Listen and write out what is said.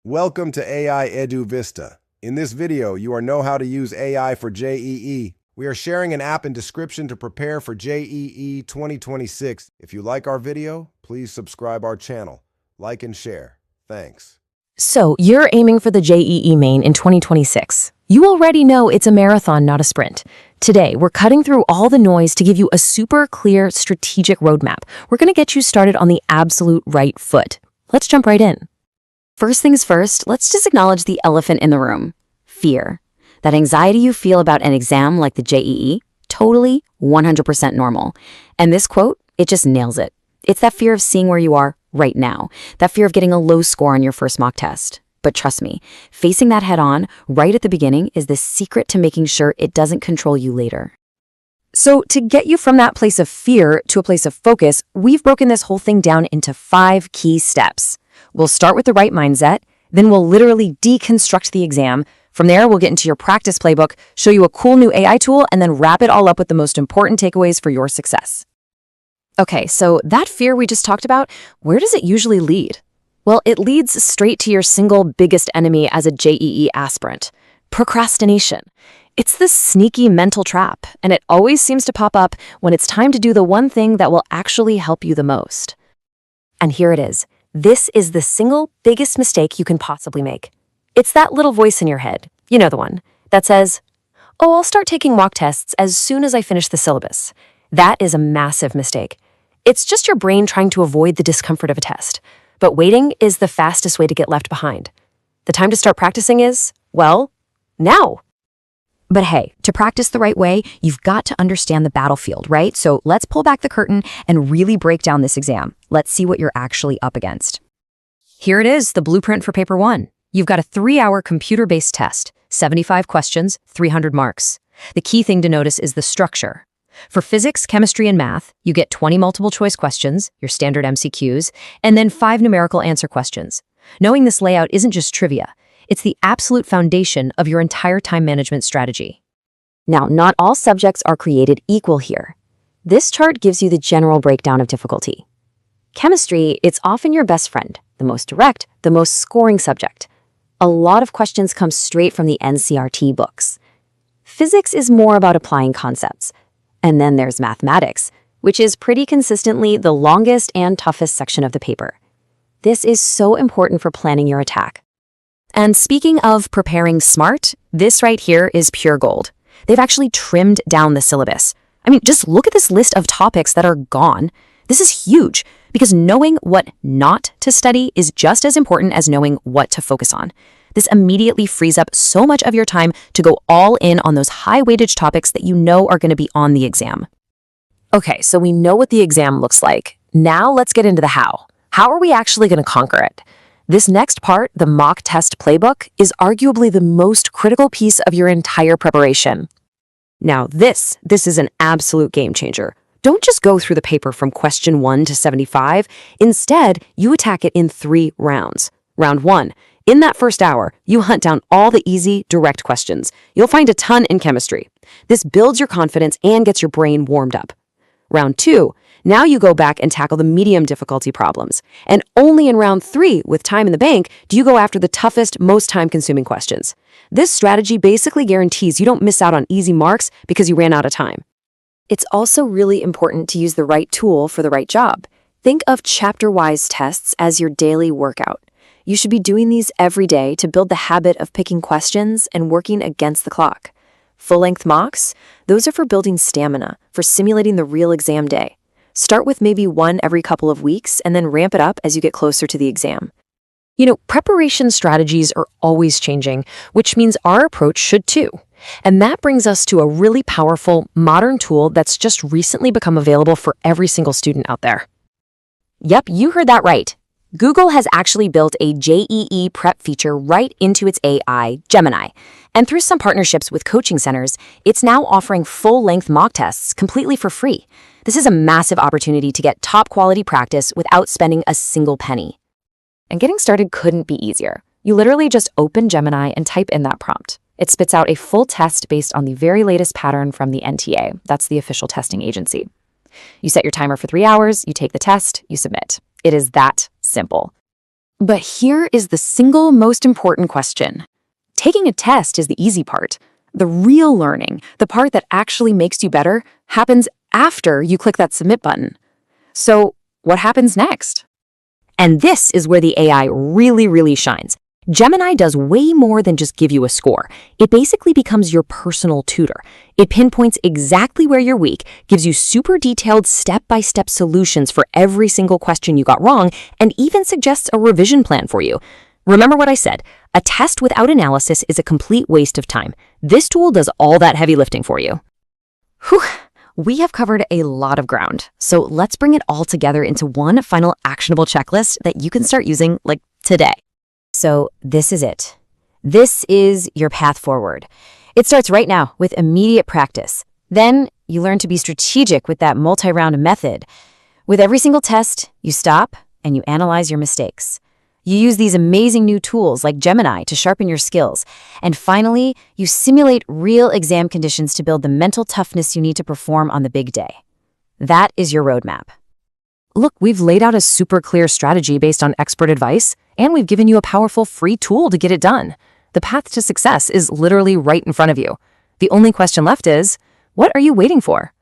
Welcome to AI Edu VISTA. In this video, you will know how to use AI for JEE. We are sharing an app and description to prepare for JEE 2026. If you like our video, please subscribe our channel, like and share. Thanks. So, you're aiming for the JEE main in 2026. You already know it's a marathon, not a sprint. Today, we're cutting through all the noise to give you a super clear, strategic roadmap. We're going to get you started on the absolute right foot. Let's jump right in. First things first, let's just acknowledge the elephant in the room. Fear. That anxiety you feel about an exam like the JEE, totally 100% normal. And this quote, it just nails it. It's that fear of seeing where you are right now, that fear of getting a low score on your first mock test. But trust me, facing that head on right at the beginning is the secret to making sure it doesn't control you later. So to get you from that place of fear to a place of focus, we've broken this whole thing down into 5 key steps. We'll start with the right mindset, then we'll literally deconstruct the exam. From there, we'll get into your practice playbook, show you a cool new AI tool, and then wrap it all up with the most important takeaways for your success. Okay, so that fear we just talked about, where does it usually lead? Well, it leads straight to your single biggest enemy as a JEE aspirant: procrastination. It's this sneaky mental trap, and it always seems to pop up when it's time to do the one thing that will actually help you the most. And here it is. This is the single biggest mistake you can possibly make. It's that little voice in your head, you know the one, that says, "Oh, I'll start taking mock tests as soon as I finish the syllabus." That is a massive mistake. It's just your brain trying to avoid the discomfort of a test. But waiting is the fastest way to get left behind. The time to start practicing is, well, now. But hey, to practice the right way, you've got to understand the battlefield, right? So let's pull back the curtain and really break down this exam. Let's see what you're actually up against. Here it is, the blueprint for paper 1. You've got a 3-hour computer-based test, 75 questions, 300 marks. The key thing to notice is the structure. For physics, chemistry, and math, you get 20 multiple choice questions, your standard MCQs, and then 5 numerical answer questions. Knowing this layout isn't just trivia. It's the absolute foundation of your entire time management strategy. Now, not all subjects are created equal here. This chart gives you the general breakdown of difficulty. Chemistry, it's often your best friend, the most direct, the most scoring subject. A lot of questions come straight from the NCRT books. Physics is more about applying concepts. And then there's mathematics, which is pretty consistently the longest and toughest section of the paper. This is so important for planning your attack. And speaking of preparing smart, this right here is pure gold. They've actually trimmed down the syllabus. I mean, just look at this list of topics that are gone. This is huge because knowing what not to study is just as important as knowing what to focus on. This immediately frees up so much of your time to go all in on those high-weightage topics that you know are going to be on the exam. Okay, so we know what the exam looks like. Now let's get into the how. How are we actually going to conquer it? This next part, the mock test playbook, is arguably the most critical piece of your entire preparation. Now this is an absolute game changer. Don't just go through the paper from question 1 to 75. Instead, you attack it in 3 rounds. Round 1. In that first hour, you hunt down all the easy, direct questions. You'll find a ton in chemistry. This builds your confidence and gets your brain warmed up. Round 2. Now you go back and tackle the medium difficulty problems. And only in round 3, with time in the bank, do you go after the toughest, most time-consuming questions. This strategy basically guarantees you don't miss out on easy marks because you ran out of time. It's also really important to use the right tool for the right job. Think of chapter-wise tests as your daily workout. You should be doing these every day to build the habit of picking questions and working against the clock. Full-length mocks, those are for building stamina, for simulating the real exam day. Start with maybe 1 every couple of weeks and then ramp it up as you get closer to the exam. You know, preparation strategies are always changing, which means our approach should too. And that brings us to a really powerful, modern tool that's just recently become available for every single student out there. Yep, you heard that right. Google has actually built a JEE prep feature right into its AI, Gemini. And through some partnerships with coaching centers, it's now offering full-length mock tests completely for free. This is a massive opportunity to get top-quality practice without spending a single penny. And getting started couldn't be easier. You literally just open Gemini and type in that prompt. It spits out a full test based on the very latest pattern from the NTA. That's the official testing agency. You set your timer for 3 hours, you take the test, you submit. It is that simple. But here is the single most important question. Taking a test is the easy part. The real learning, the part that actually makes you better, happens after you click that submit button. So what happens next? And this is where the AI really shines. Gemini does way more than just give you a score. It basically becomes your personal tutor. It pinpoints exactly where you're weak, gives you super detailed step-by-step solutions for every single question you got wrong, and even suggests a revision plan for you. Remember what I said, a test without analysis is a complete waste of time. This tool does all that heavy lifting for you. Whew, we have covered a lot of ground, so let's bring it all together into one final actionable checklist that you can start using like today. So this is it. This is your path forward. It starts right now with immediate practice. Then you learn to be strategic with that multi-round method. With every single test, you stop and you analyze your mistakes. You use these amazing new tools like Gemini to sharpen your skills. And finally, you simulate real exam conditions to build the mental toughness you need to perform on the big day. That is your roadmap. Look, we've laid out a super clear strategy based on expert advice, and we've given you a powerful free tool to get it done. The path to success is literally right in front of you. The only question left is, what are you waiting for?